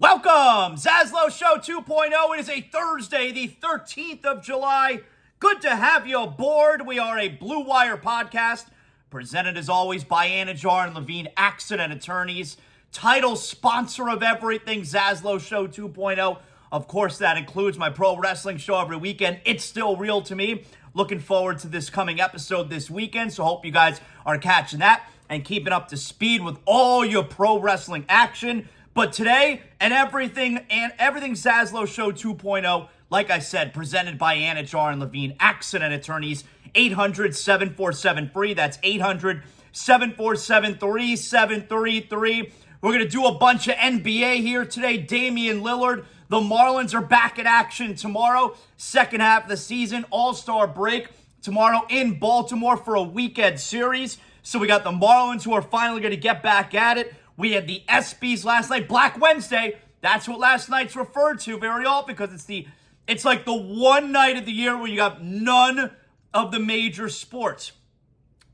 Welcome, ZASLOW Show 2.0. It is a Thursday, the 13th of July. Good to have you aboard. We are a Blue Wire podcast, presented as always by Anidjar and Levine Accident Attorneys. Title sponsor of everything, ZASLOW Show 2.0. Of course, that includes my pro wrestling show every weekend. It's still real to me. Looking forward to this coming episode this weekend, so hope you guys are catching that and keeping up to speed with all your pro wrestling action. But today, and everything ZASLOW Show 2.0, like I said, presented by Anidjar and Levine Accident Attorneys, 800-747-FREE. That's 800-747-3733. We're going to do a bunch of NBA here today. Damian Lillard, the Marlins are back in action tomorrow. Second half of the season, All-Star break tomorrow in Baltimore for a weekend series. So we got the Marlins who are finally going to get back at it. We had the ESPYs last night, Black Wednesday. That's what last night's referred to very often because it's like the one night of the year where you got none of the major sports.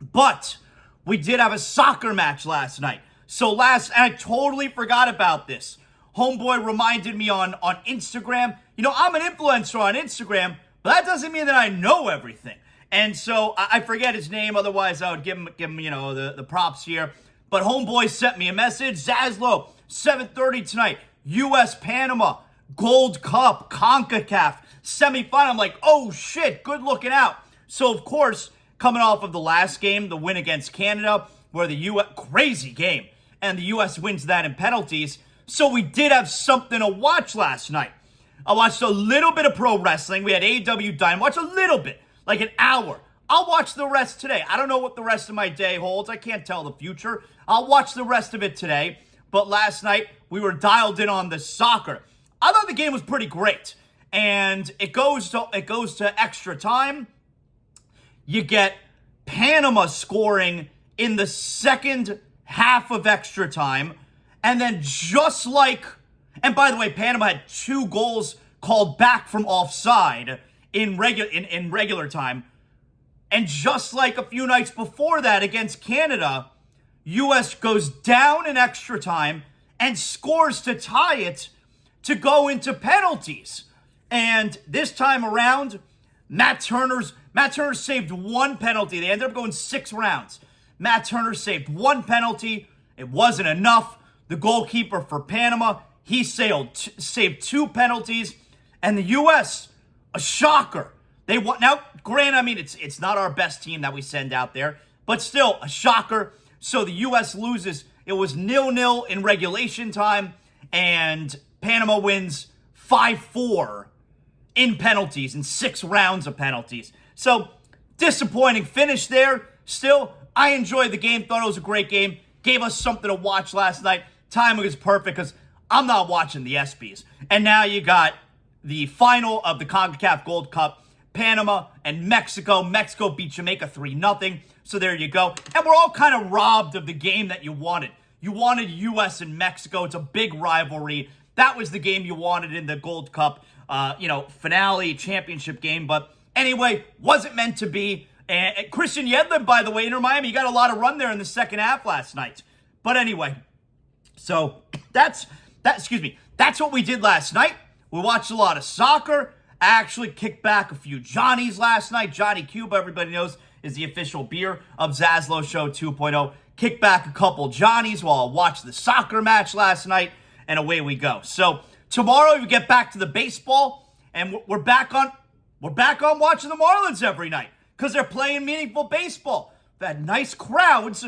But we did have a soccer match last night. And I totally forgot about this. Homeboy reminded me on Instagram. You know, I'm an influencer on Instagram, but that doesn't mean that I know everything. And so I forget his name, otherwise I would give him the props here. But homeboy sent me a message. ZASLOW, 7:30 tonight. U.S.-Panama, Gold Cup, CONCACAF, semifinal. I'm like, oh shit, good looking out. So of course, coming off of the last game, the win against Canada, where the U.S., crazy game, and the U.S. wins that in penalties. So we did have something to watch last night. I watched a little bit of pro wrestling. We had AEW Dynamite. Watch a little bit, like an hour. I'll watch the rest today. I don't know what the rest of my day holds. I can't tell the future. I'll watch the rest of it today. But last night, we were dialed in on the soccer. I thought the game was pretty great. And it goes to extra time. You get Panama scoring in the second half of extra time. And then and by the way, Panama had 2 goals called back from offside in regular time. And just like a few nights before that against Canada, U.S. goes down in extra time and scores to tie it to go into penalties. And this time around, Matt Turner saved 1 penalty. They ended up going 6 rounds. Matt Turner saved 1 penalty. It wasn't enough. The goalkeeper for Panama, he saved 2 penalties. And the U.S., a shocker. They won. Now, granted, I mean, it's not our best team that we send out there, but still a shocker. So the U.S. loses. It was 0-0 in regulation time, and Panama wins 5-4 in penalties, in 6 rounds of penalties. So, disappointing finish there. Still, I enjoyed the game. Thought it was a great game. Gave us something to watch last night. Timing was perfect because I'm not watching the ESPYs. And now you got the final of the CONCACAF Gold Cup. Panama and Mexico. Mexico beat Jamaica 3-0. So there you go. And we're all kind of robbed of the game that you wanted. You wanted U.S. and Mexico. It's a big rivalry. That was the game you wanted in the Gold Cup, finale, championship game. But anyway, wasn't meant to be. And Christian Yedlin, by the way, Inter Miami, he got a lot of run there in the second half last night. But anyway, so that's what we did last night. We watched a lot of soccer. I actually kicked back a few Johnnies last night. Johnny Cuba, everybody knows, is the official beer of ZASLOW Show 2.0. Kicked back a couple Johnnies while I watched the soccer match last night, and away we go. So tomorrow we get back to the baseball, and we're back on watching the Marlins every night because they're playing meaningful baseball. We've had nice crowds.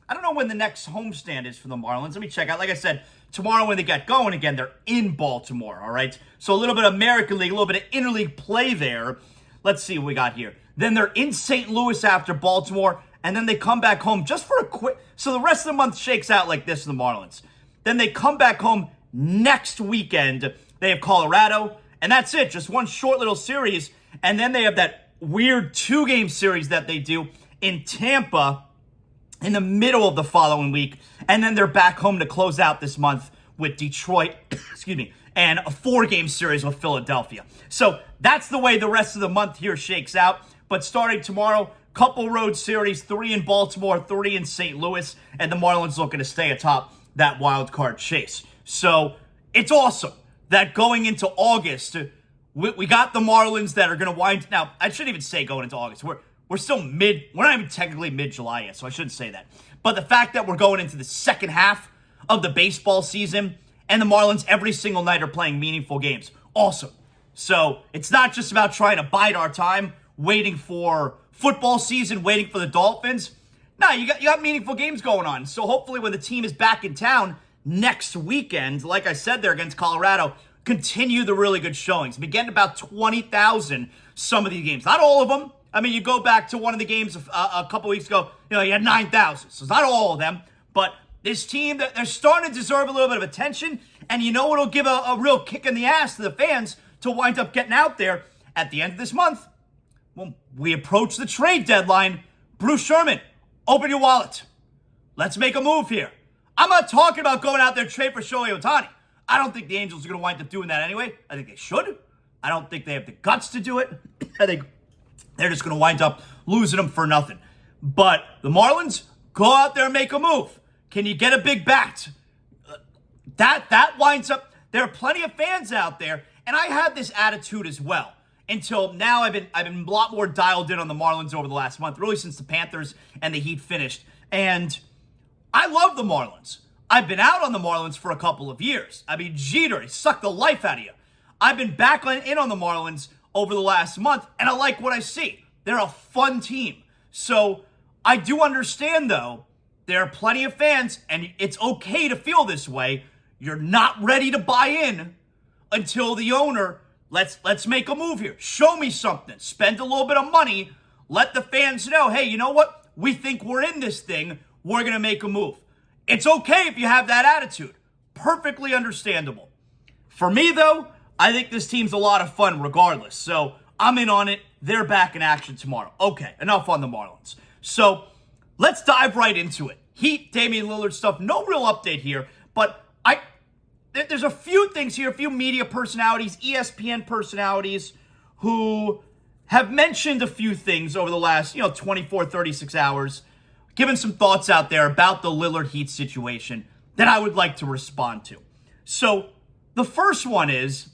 I don't know when the next homestand is for the Marlins. Let me check out. Like I said, tomorrow when they get going again, they're in Baltimore, all right? So a little bit of American League, a little bit of interleague play there. Let's see what we got here. Then they're in St. Louis after Baltimore, and then they come back home just for a quick... So the rest of the month shakes out like this in the Marlins. Then they come back home next weekend. They have Colorado, and that's it. Just one short little series. And then they have that weird 2-game series that they do in Tampa in the middle of the following week. And then they're back home to close out this month with Detroit, and a 4-game series with Philadelphia. So that's the way the rest of the month here shakes out. But starting tomorrow, couple road series, 3 in Baltimore, 3 in St. Louis, and the Marlins looking to stay atop that wild card chase. So it's awesome that going into August, we got the Marlins that are going to wind. Now, I shouldn't even say going into August. We're still we're not even technically mid-July yet, so I shouldn't say that. But the fact that we're going into the second half of the baseball season and the Marlins every single night are playing meaningful games, awesome. So it's not just about trying to bide our time, waiting for football season, waiting for the Dolphins. No, you got meaningful games going on. So hopefully when the team is back in town next weekend, like I said there against Colorado, continue the really good showings. We're getting about 20,000 some of these games. Not all of them. I mean, you go back to one of the games a couple weeks ago, you had 9,000. So it's not all of them. But this team, they're starting to deserve a little bit of attention. And you know what'll give a real kick in the ass to the fans to wind up getting out there at the end of this month? Well, we approach the trade deadline. Bruce Sherman, open your wallet. Let's make a move here. I'm not talking about going out there and trade for Shohei Ohtani. I don't think the Angels are going to wind up doing that anyway. I think they should. I don't think they have the guts to do it. I think they're just going to wind up losing them for nothing. But the Marlins, go out there and make a move. Can you get a big bat? That winds up, there are plenty of fans out there, and I had this attitude as well. Until now, I've been a lot more dialed in on the Marlins over the last month, really since the Panthers and the Heat finished. And I love the Marlins. I've been out on the Marlins for a couple of years. I mean, Jeter, he sucked the life out of you. I've been back in on the Marlins over the last month, and I like what I see. They're a fun team. So I do understand, though, there are plenty of fans, and it's okay to feel this way. You're not ready to buy in until the owner, let's make a move here. Show me something. Spend a little bit of money. Let the fans know, hey, you know what? We think we're in this thing. We're going to make a move. It's okay if you have that attitude. Perfectly understandable. For me, though, I think this team's a lot of fun regardless. So I'm in on it. They're back in action tomorrow. Okay, enough on the Marlins. So let's dive right into it. Heat, Damian Lillard stuff. No real update here, but there's a few things here, a few media personalities, ESPN personalities who have mentioned a few things over the last, 24, 36 hours, given some thoughts out there about the Lillard Heat situation that I would like to respond to. So the first one is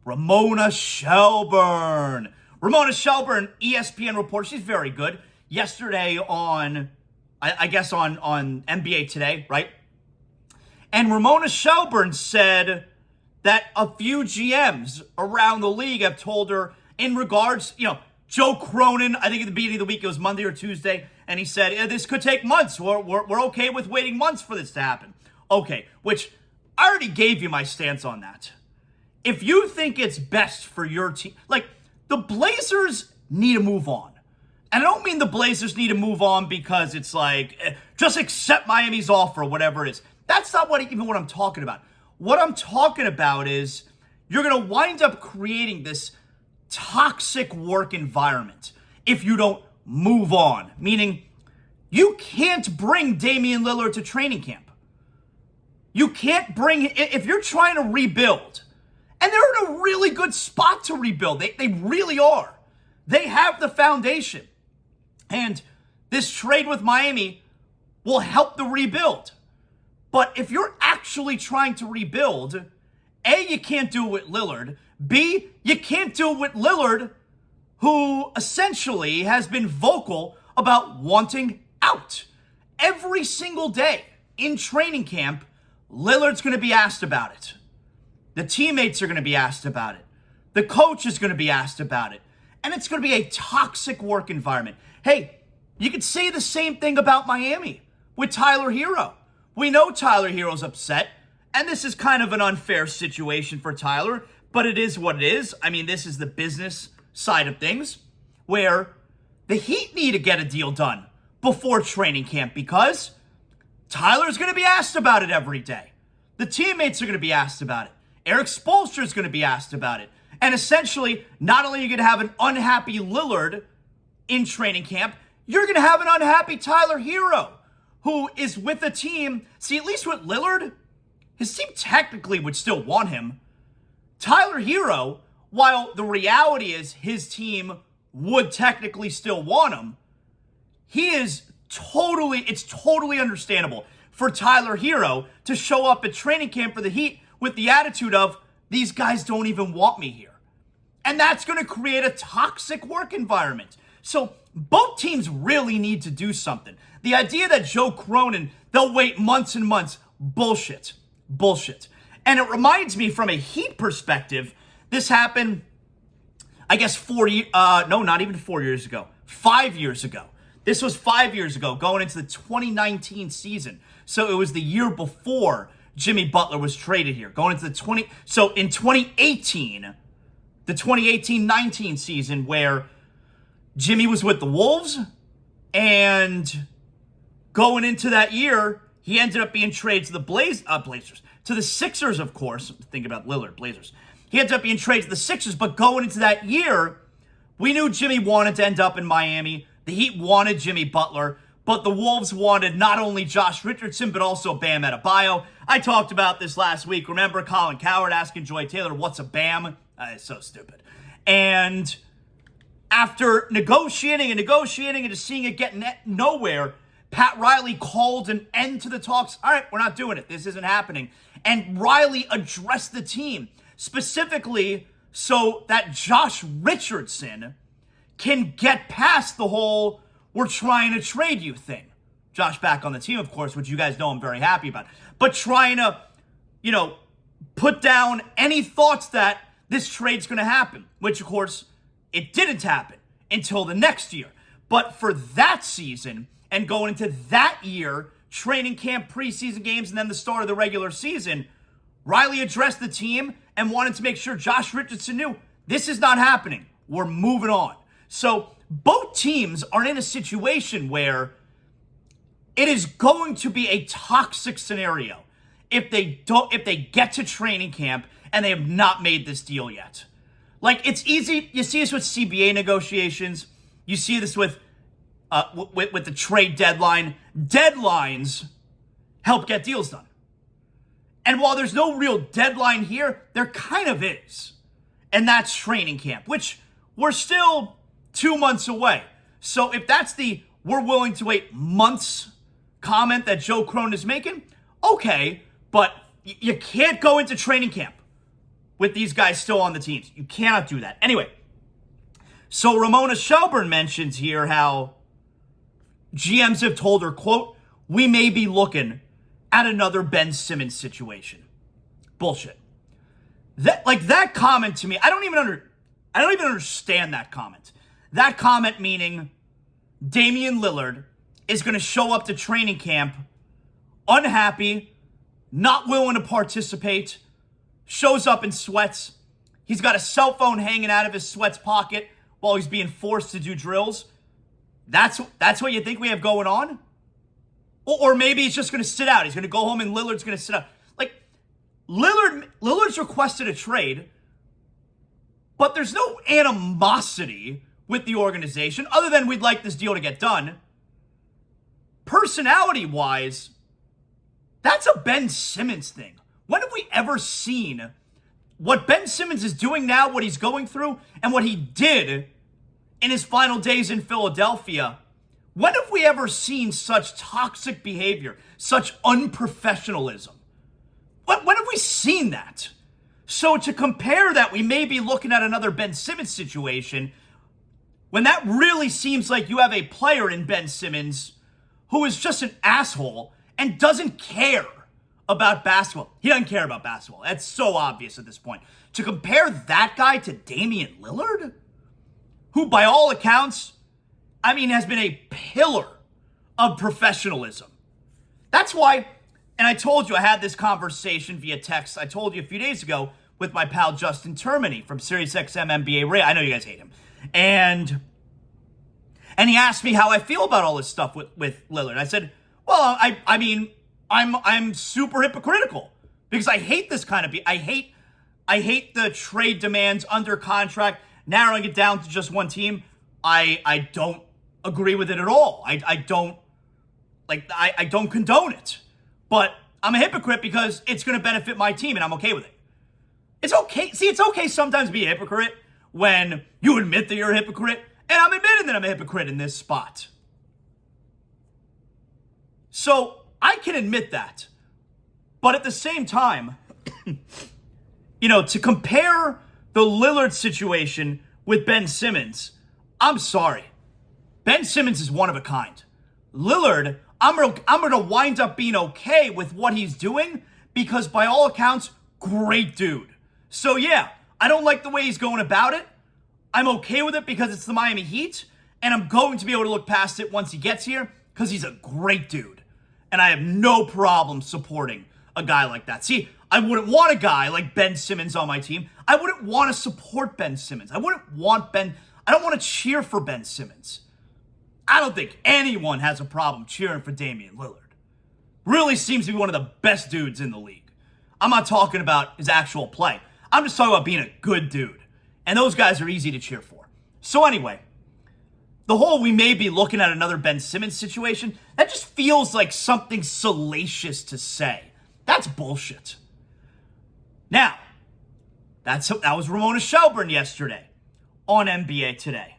Ramona Shelburne. Ramona Shelburne, ESPN reporter, she's very good. Yesterday on, I guess on NBA Today, right? And Ramona Shelburne said that a few GMs around the league have told her in regards, Joe Cronin, I think at the beginning of the week, it was Monday or Tuesday, and he said, this could take months. We're okay with waiting months for this to happen. Okay, which I already gave you my stance on that. If you think it's best for your team, like the Blazers need to move on. And I don't mean the Blazers need to move on because it's like, just accept Miami's offer or whatever it is. That's not what I'm talking about. What I'm talking about is you're going to wind up creating this toxic work environment if you don't move on. Meaning, you can't bring Damian Lillard to training camp. You can't bring, if you're trying to rebuild, and they're in a really good spot to rebuild. They really are. They have the foundation. And this trade with Miami will help the rebuild. But if you're actually trying to rebuild, A, you can't do it with Lillard. B, you can't do it with Lillard, who essentially has been vocal about wanting out. Every single day in training camp, Lillard's going to be asked about it. The teammates are going to be asked about it. The coach is going to be asked about it. And it's going to be a toxic work environment. Hey, you could say the same thing about Miami with Tyler Hero. We know Tyler Hero's upset, and this is kind of an unfair situation for Tyler, but it is what it is. I mean, this is the business side of things, where the Heat need to get a deal done before training camp because Tyler's going to be asked about it every day. The teammates are going to be asked about it. Eric Spoelstra is going to be asked about it. And essentially, not only are you going to have an unhappy Lillard in training camp, you're going to have an unhappy Tyler Hero, who is with the team. See, at least with Lillard, his team technically would still want him. Tyler Hero, while the reality is his team would technically still want him, it's totally understandable for Tyler Hero to show up at training camp for the Heat with the attitude of, these guys don't even want me here. And that's going to create a toxic work environment. So both teams really need to do something. The idea that Joe Cronin, they'll wait months and months, bullshit. Bullshit. And it reminds me from a Heat perspective, this happened, I guess, not even 4 years ago, 5 years ago. This was 5 years ago, going into the 2019 season. So it was the year before Jimmy Butler was traded here, going into so in 2018, the 2018-19 season where Jimmy was with the Wolves, and going into that year, he ended up being traded to the Blazers, to the Sixers, of course. Think about Lillard, Blazers. He ended up being traded to the Sixers, but going into that year, we knew Jimmy wanted to end up in Miami. The Heat wanted Jimmy Butler, but the Wolves wanted not only Josh Richardson, but also Bam Adebayo. I talked about this last week. Remember Colin Cowherd asking Joy Taylor, what's a Bam? It's so stupid. And after negotiating and just seeing it get nowhere, Pat Riley called an end to the talks. All right, we're not doing it. This isn't happening. And Riley addressed the team specifically so that Josh Richardson can get past the whole we're trying to trade you thing. Josh back on the team, of course, which you guys know I'm very happy about. But trying to, put down any thoughts that this trade's going to happen, which, of course, it didn't happen until the next year. But for that season and going into that year, training camp, preseason games, and then the start of the regular season, Riley addressed the team and wanted to make sure Josh Richardson knew this is not happening. We're moving on. So both teams are in a situation where it is going to be a toxic scenario if they get to training camp and they have not made this deal yet. Like, it's easy. You see this with CBA negotiations. You see this with the trade deadline. Deadlines help get deals done. And while there's no real deadline here, there kind of is. And that's training camp, which we're still 2 months away. So if that's the we're willing to wait months comment that Joe Cronin is making, okay, but you can't go into training camp with these guys still on the teams. You cannot do that. Anyway, so Ramona Shelburne mentions here how GMs have told her, quote, we may be looking at another Ben Simmons situation. Bullshit. That comment to me, I don't even understand that comment. That comment meaning Damian Lillard is going to show up to training camp unhappy, not willing to participate, shows up in sweats. He's got a cell phone hanging out of his sweats pocket while he's being forced to do drills. That's what you think we have going on? Or maybe he's just going to sit out. He's going to go home and Lillard's going to sit out. Like, Lillard's requested a trade, but there's no animosity with the organization other than we'd like this deal to get done. Personality-wise, that's a Ben Simmons thing. When have we ever seen what Ben Simmons is doing now, what he's going through, and what he did in his final days in Philadelphia? When have we ever seen such toxic behavior, such unprofessionalism? When have we seen that? So to compare that, we may be looking at another Ben Simmons situation when that really seems like you have a player in Ben Simmons who is just an asshole and doesn't care about basketball. He doesn't care about basketball. That's so obvious at this point. To compare that guy to Damian Lillard, who by all accounts, has been a pillar of professionalism. That's why, and I told you I had this conversation via text. I told you a few days ago with my pal Justin Termini from SiriusXM NBA Radio. I know you guys hate him. And he asked me how I feel about all this stuff with Lillard. I said, well, I'm super hypocritical because I hate this kind of I hate the trade demands under contract, narrowing it down to just one team. I don't agree with it at all. I don't condone it. But I'm a hypocrite because it's going to benefit my team and I'm okay with it. It's okay. See, it's okay sometimes to be a hypocrite when you admit that you're a hypocrite. And I'm admitting that I'm a hypocrite in this spot. So I can admit that. But at the same time, to compare the Lillard situation with Ben Simmons, I'm sorry. Ben Simmons is one of a kind. Lillard, I'm gonna wind up being okay with what he's doing because by all accounts, great dude. So yeah, I don't like the way he's going about it. I'm okay with it because it's the Miami Heat, and I'm going to be able to look past it once he gets here because he's a great dude. And I have no problem supporting a guy like that. See, I wouldn't want a guy like Ben Simmons on my team. I wouldn't want to support Ben Simmons. I don't want to cheer for Ben Simmons. I don't think anyone has a problem cheering for Damian Lillard. Really seems to be one of the best dudes in the league. I'm not talking about his actual play. I'm just talking about being a good dude. And those guys are easy to cheer for. So anyway, the whole we may be looking at another Ben Simmons situation, that just feels like something salacious to say. That's bullshit. Now, that was Ramona Shelburne yesterday on NBA Today.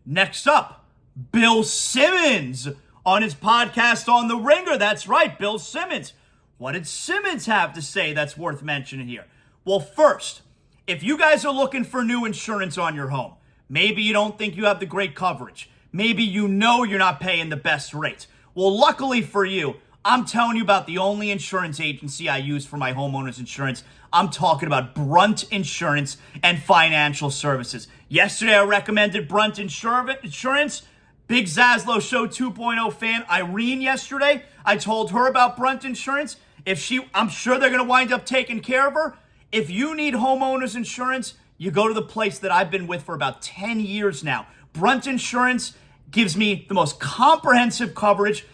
Next up, Bill Simmons on his podcast on The Ringer. That's right, Bill Simmons. What did Simmons have to say that's worth mentioning here? Well, first, if you guys are looking for new insurance on your home, maybe you don't think you have the great coverage. Maybe you know you're not paying the best rates. Well, luckily for you, I'm telling you about the only insurance agency I use for my homeowner's insurance. I'm talking about Brunt Insurance and Financial Services. Yesterday, I recommended Brunt Insurance. Big ZASLOW Show 2.0 fan Irene yesterday. I told her about Brunt Insurance. I'm sure they're going to wind up taking care of her. If you need homeowners insurance, you go to the place that I've been with for about 10 years now. Brunt Insurance gives me the most comprehensive coverage,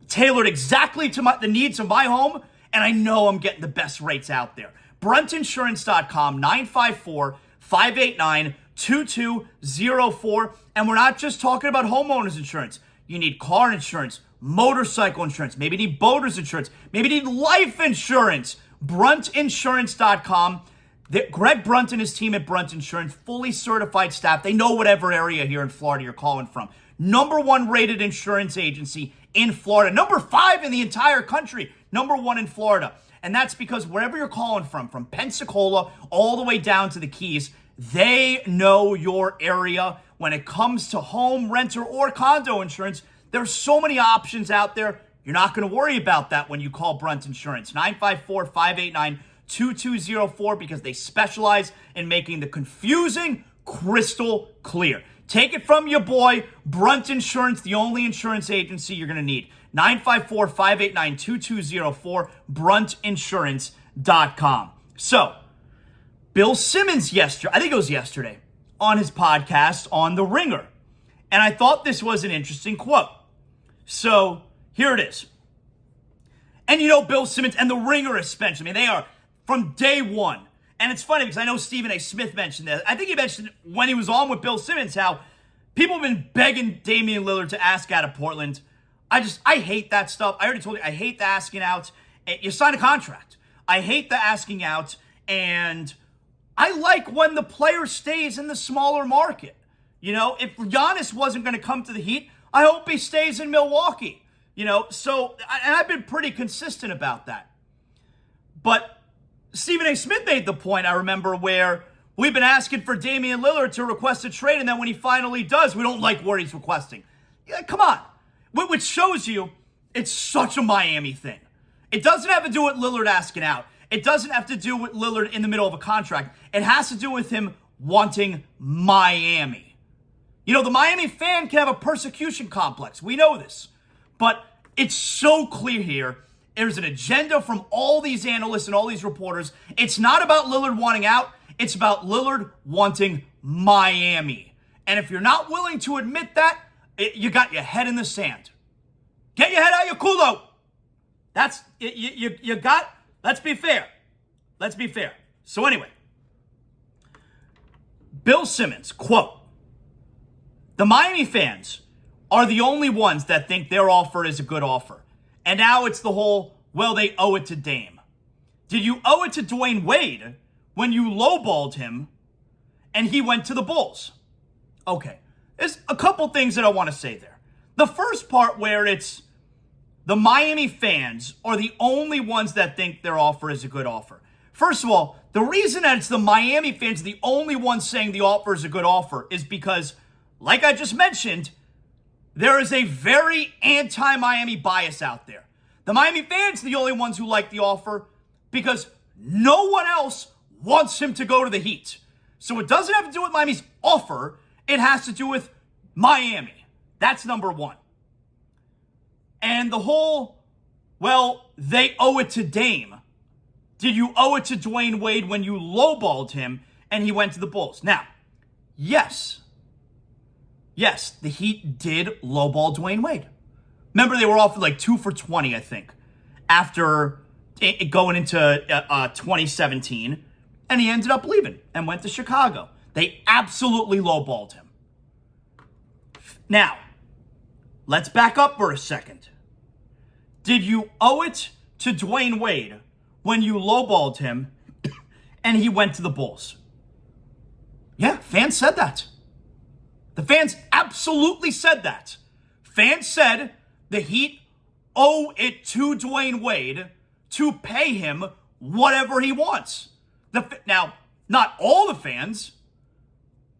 tailored exactly to the needs of my home, and I know I'm getting the best rates out there. BruntInsurance.com, 954-589-2204. And we're not just talking about homeowners insurance. You need car insurance, motorcycle insurance, maybe you need boaters insurance, maybe you need life insurance. BruntInsurance.com. Greg Brunt and his team at Brunt Insurance, fully certified staff. They know whatever area here in Florida you're calling from. #1 rated insurance agency in Florida. #5 in the entire country. #1 in Florida. And that's because wherever you're calling from Pensacola all the way down to the Keys, they know your area. When it comes to home, renter, or condo insurance, there's so many options out there. You're not going to worry about that when you call Brunt Insurance. 954-589-2204 because they specialize in making the confusing crystal clear. Take it from your boy, Brunt Insurance, the only insurance agency you're going to need. 954-589-2204, bruntinsurance.com. So, Bill Simmons yesterday, on his podcast on The Ringer. And I thought this was an interesting quote. So, here it is. And Bill Simmons and The Ringer especially, they are from day one. And it's funny because I know Stephen A. Smith mentioned that. I think he mentioned when he was on with Bill Simmons how people have been begging Damian Lillard to ask out of Portland. I hate that stuff. I already told you, I hate the asking out. You sign a contract. I hate the asking out. And I like when the player stays in the smaller market. If Giannis wasn't going to come to the Heat, I hope he stays in Milwaukee. So, and I've been pretty consistent about that. But Stephen A. Smith made the point, I remember, where we've been asking for Damian Lillard to request a trade, and then when he finally does, we don't like what he's requesting. Yeah, come on. Which shows you it's such a Miami thing. It doesn't have to do with Lillard asking out. It doesn't have to do with Lillard in the middle of a contract. It has to do with him wanting Miami. The Miami fan can have a persecution complex. We know this. But it's so clear here. There's an agenda from all these analysts and all these reporters. It's not about Lillard wanting out. It's about Lillard wanting Miami. And if you're not willing to admit that, you got your head in the sand. Get your head out of your culo. That's, you got, let's be fair. Let's be fair. So anyway, Bill Simmons, quote, "The Miami fans are the only ones that think their offer is a good offer. And now it's the whole, well, they owe it to Dame. Did you owe it to Dwayne Wade when you lowballed him and he went to the Bulls?" Okay, there's a couple things that I want to say there. The first part where it's the Miami fans are the only ones that think their offer is a good offer. First of all, the reason that it's the Miami fans the only ones saying the offer is a good offer is because, like I just mentioned, there is a very anti-Miami bias out there. The Miami fans are the only ones who like the offer because no one else wants him to go to the Heat. So it doesn't have to do with Miami's offer. It has to do with Miami. That's number one. And the whole, well, they owe it to Dame. Did you owe it to Dwayne Wade when you lowballed him and he went to the Bulls? Now, yes, the Heat did lowball Dwayne Wade. Remember, they were offered like 2 for $20, I think, after going into 2017, and he ended up leaving and went to Chicago. They absolutely lowballed him. Now, let's back up for a second. Did you owe it to Dwayne Wade when you lowballed him and he went to the Bulls? Yeah, fans said that. The fans absolutely said that. Fans said the Heat owe it to Dwayne Wade to pay him whatever he wants. Now, not all the fans,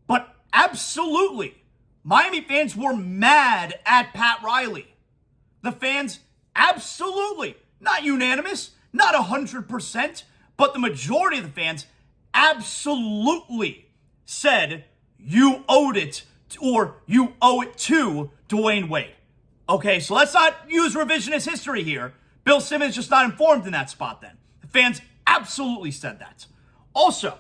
but absolutely. Miami fans were mad at Pat Riley. The fans absolutely, not unanimous, not 100%, but the majority of the fans absolutely said you owed it or you owe it to Dwayne Wade. Okay, so let's not use revisionist history here. Bill Simmons just not informed in that spot then. The fans absolutely said that. Also,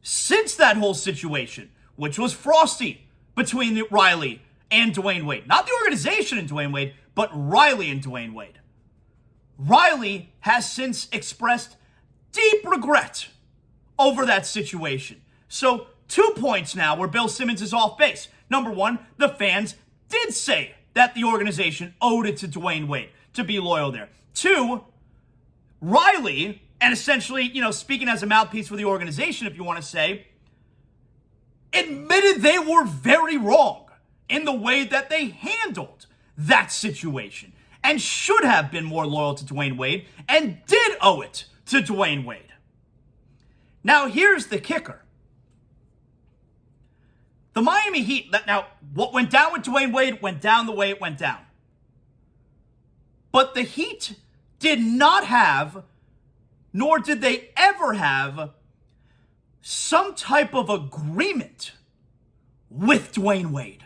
since that whole situation, which was frosty between Riley and Dwayne Wade, not the organization and Dwayne Wade, but Riley and Dwayne Wade, Riley has since expressed deep regret over that situation. So 2 points now where Bill Simmons is off base. Number one, the fans did say that the organization owed it to Dwayne Wade to be loyal there. 2, Riley, and essentially, speaking as a mouthpiece for the organization, if you want to say, admitted they were very wrong in the way that they handled that situation and should have been more loyal to Dwayne Wade and did owe it to Dwayne Wade. Now, here's the kicker. The Miami Heat, now, what went down with Dwayne Wade went down the way it went down. But the Heat did not have, nor did they ever have, some type of agreement with Dwayne Wade.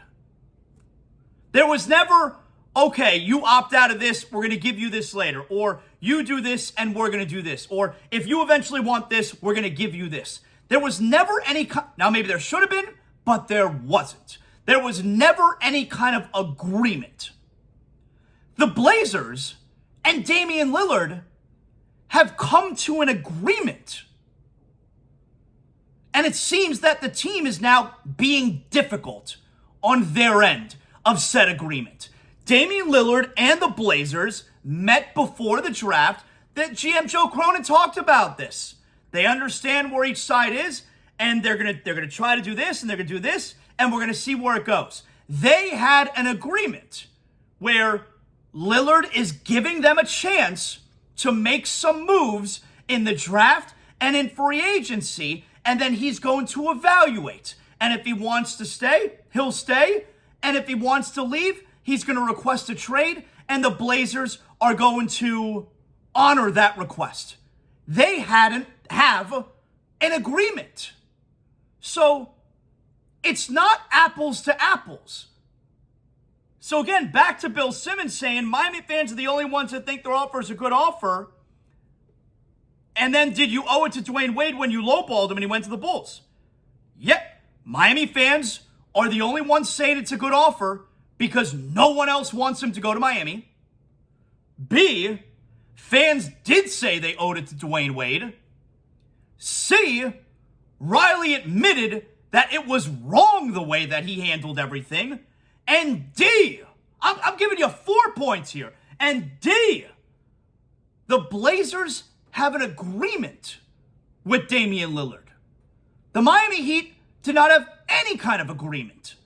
There was never, okay, you opt out of this, we're going to give you this later. Or you do this and we're going to do this. Or if you eventually want this, we're going to give you this. There was never any, now maybe there should have been, but there wasn't. There was never any kind of agreement. The Blazers and Damian Lillard have come to an agreement. And it seems that the team is now being difficult on their end of said agreement. Damian Lillard and the Blazers met before the draft. That GM Joe Cronin talked about this. They understand where each side is, and they're gonna try to do this, and they're gonna do this, and we're gonna see where it goes. They had an agreement where Lillard is giving them a chance to make some moves in the draft and in free agency, and then he's going to evaluate. And if he wants to stay, he'll stay. And if he wants to leave, he's going to request a trade, and the Blazers are going to honor that request. They hadn't have an agreement. So it's not apples to apples. So again, back to Bill Simmons saying Miami fans are the only ones that think their offer is a good offer. And then did you owe it to Dwayne Wade when you lowballed him and he went to the Bulls? Yep, Miami fans are the only ones saying it's a good offer because no one else wants him to go to Miami. B, fans did say they owed it to Dwayne Wade. C, Riley admitted that it was wrong the way that he handled everything. And D, I'm giving you 4 points here. And D, the Blazers have an agreement with Damian Lillard. The Miami Heat did not have any kind of agreement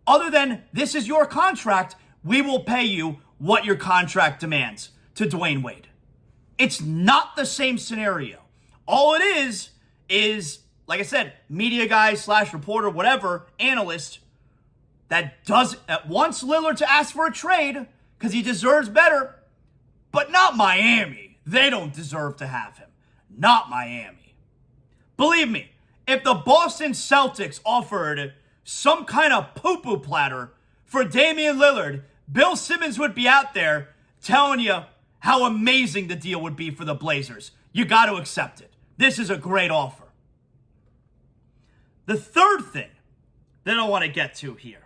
other than this is your contract. We will pay you what your contract demands to Dwayne Wade. It's not the same scenario. All it is, like I said, media guy / reporter, whatever, analyst, that wants Lillard to ask for a trade because he deserves better, but not Miami. They don't deserve to have him. Not Miami. Believe me, if the Boston Celtics offered some kind of poo-poo platter for Damian Lillard, Bill Simmons would be out there telling you how amazing the deal would be for the Blazers. You got to accept it. This is a great offer. The third thing that I want to get to here,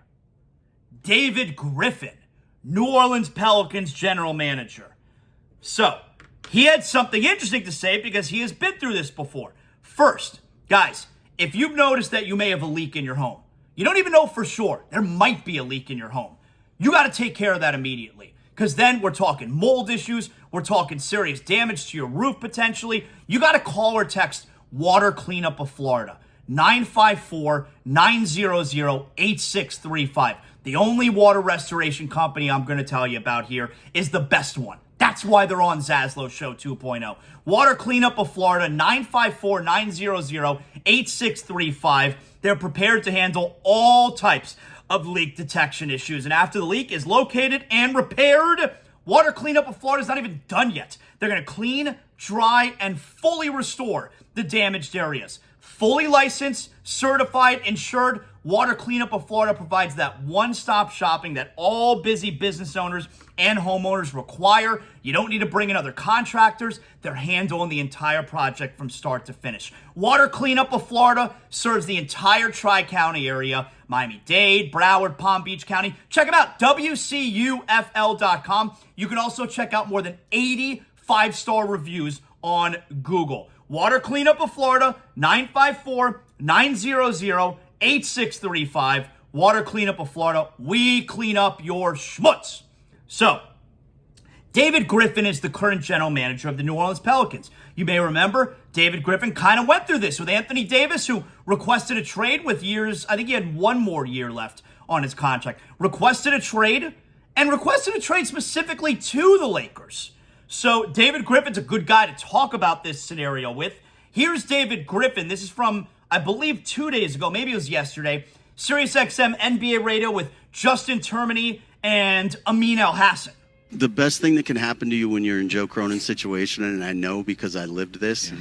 David Griffin, New Orleans Pelicans general manager. So, he had something interesting to say because he has been through this before. First, guys, if you've noticed that you may have a leak in your home, you don't even know for sure, there might be a leak in your home. You got to take care of that immediately, because then we're talking mold issues, we're talking serious damage to your roof potentially. You got to call or text Water Cleanup of Florida, 954-900-8635. The only water restoration company I'm going to tell you about here is the best one. That's why they're on ZASLOW Show 2.0. Water Cleanup of Florida, 954-900-8635. They're prepared to handle all types of leak detection issues. And after the leak is located and repaired, Water Cleanup of Florida is not even done yet. They're going to clean, dry, and fully restore the damaged areas. Fully licensed, certified, insured, Water Cleanup of Florida provides that one-stop shopping that all busy business owners and homeowners require. You don't need to bring in other contractors. They're handling the entire project from start to finish. Water Cleanup of Florida serves the entire Tri-County area, Miami-Dade, Broward, Palm Beach County. Check them out, WCUFL.com. You can also check out more than 80 five-star reviews on Google. Water Cleanup of Florida, 954-900-8635. Water Cleanup of Florida, we clean up your schmutz. So, David Griffin is the current general manager of the New Orleans Pelicans. You may remember, David Griffin kind of went through this with Anthony Davis, who requested a trade with years, I think he had one more year left on his contract. Requested a trade specifically to the Lakers. So David Griffin's a good guy to talk about this scenario with. Here's David Griffin. This is from, I believe, 2 days ago. Maybe it was yesterday. SiriusXM NBA radio with Justin Termini and Amin Elhassan. The best thing that can happen to you when you're in Joe Cronin's situation, and I know because I lived this,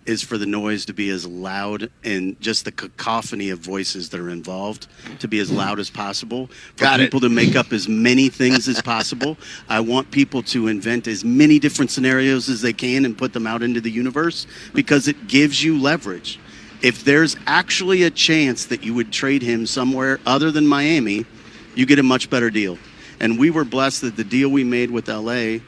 is for the noise to be as loud and just the cacophony of voices that are involved to be as loud as possible. For people to make up as many things as possible. I want people to invent as many different scenarios as they can and put them out into the universe because it gives you leverage. If there's actually a chance that you would trade him somewhere other than Miami, you get a much better deal. And we were blessed that the deal we made with LA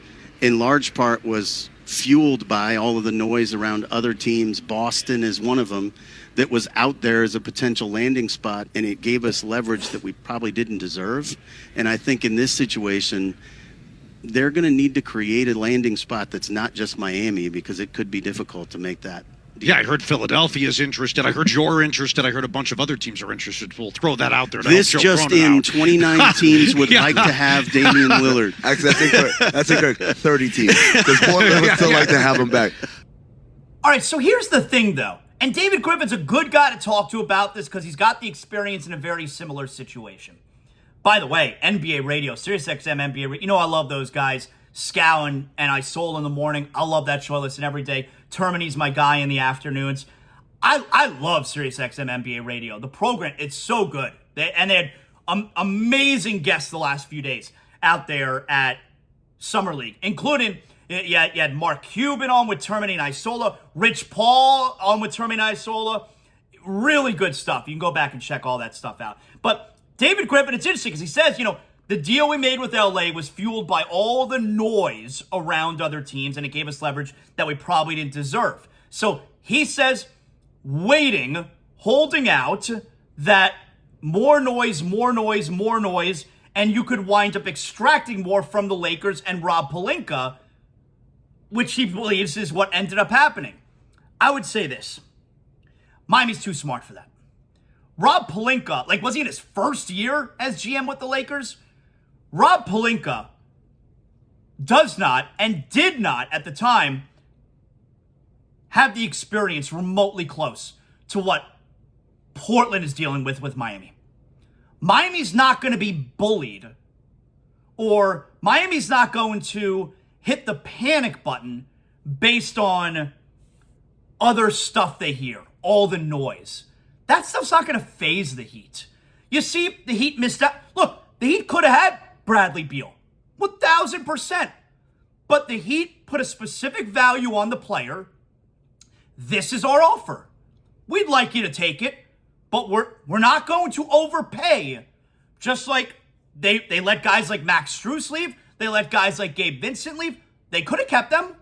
in large part was fueled by all of the noise around other teams. Boston is one of them that was out there as a potential landing spot, and it gave us leverage that we probably didn't deserve. And I think in this situation, they're going to need to create a landing spot that's not just Miami because it could be difficult to make that. Yeah, I heard Philadelphia's interested. I heard you're interested. I heard a bunch of other teams are interested. We'll throw that out there. This just in, 29 teams would like to have Damian Lillard. Actually, that's a good 30 teams. Because Portland would still like to have him back. All right, so here's the thing, though. And David Griffin's a good guy to talk to about this because he's got the experience in a very similar situation. By the way, NBA radio, SiriusXM NBA radio, you know I love those guys. Scow and Isola in the morning. I love that show. I listen every day. Termini's my guy in the afternoons. I love SiriusXM NBA radio. The program, it's so good. They had amazing guests the last few days out there at Summer League, including you had Mark Cuban on with Termini and Isola, Rich Paul on with Termini and Isola. Really good stuff. You can go back and check all that stuff out. But David Griffin, it's interesting because he says, the deal we made with LA was fueled by all the noise around other teams, and it gave us leverage that we probably didn't deserve. So he says, holding out, that more noise, and you could wind up extracting more from the Lakers and Rob Pelinka, which he believes is what ended up happening. I would say this. Miami's too smart for that. Rob Pelinka, was he in his first year as GM with the Lakers? Rob Pelinka does not and did not at the time have the experience remotely close to what Portland is dealing with Miami. Miami's not going to be bullied, or Miami's not going to hit the panic button based on other stuff they hear, all the noise. That stuff's not going to faze the Heat. You see, the Heat missed out. Look, the Heat could have had Bradley Beal, 1,000%. But the Heat put a specific value on the player. This is our offer. We'd like you to take it, but we're not going to overpay. Just like they let guys like Max Strus leave. They let guys like Gabe Vincent leave. They could have kept them.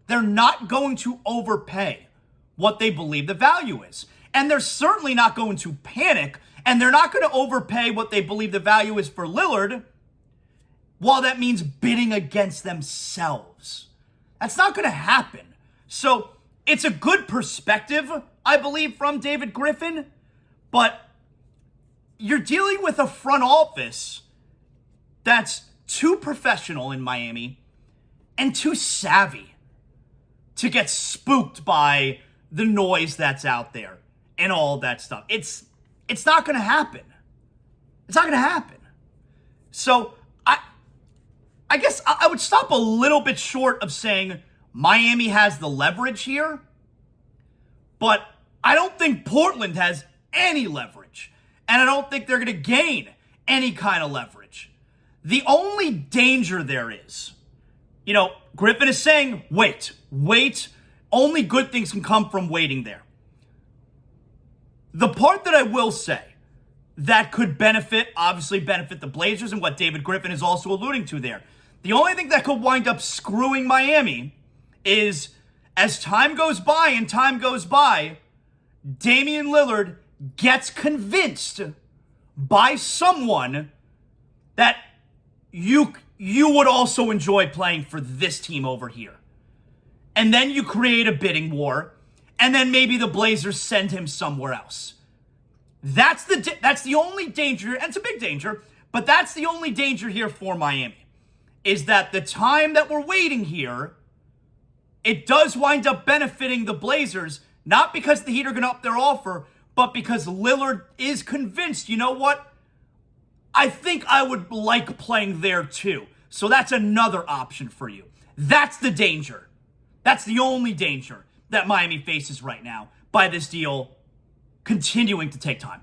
They're not going to overpay what they believe the value is. And they're certainly not going to panic, and they're not going to overpay what they believe the value is for Lillard, while that means bidding against themselves. That's not going to happen. So it's a good perspective, I believe, from David Griffin, but you're dealing with a front office that's too professional in Miami and too savvy to get spooked by the noise that's out there and all that stuff. It's not going to happen. It's not going to happen. So I guess I would stop a little bit short of saying Miami has the leverage here, but I don't think Portland has any leverage, and I don't think they're going to gain any kind of leverage. The only danger there is, Griffin is saying, wait. Only good things can come from waiting there. The part that I will say that could obviously benefit the Blazers, and what David Griffin is also alluding to there. The only thing that could wind up screwing Miami is, as time goes by, Damian Lillard gets convinced by someone that you would also enjoy playing for this team over here. And then you create a bidding war, and then maybe the Blazers send him somewhere else. That's the only danger, and it's a big danger, but that's the only danger here for Miami, is that the time that we're waiting here, it does wind up benefiting the Blazers, not because the Heat are going to up their offer, but because Lillard is convinced, you know what? I think I would like playing there too. So that's another option for you. That's the danger. That's the only danger that Miami faces right now by this deal continuing to take time.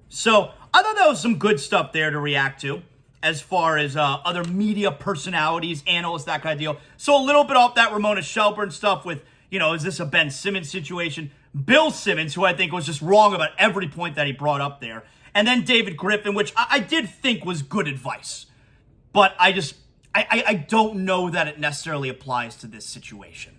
So I thought that was some good stuff there to react to as far as other media personalities, analysts, that kind of deal. So a little bit off that Ramona Shelburne stuff with, is this a Ben Simmons situation? Bill Simmons, who I think was just wrong about every point that he brought up there. And then David Griffin, which I did think was good advice. But I don't know that it necessarily applies to this situation.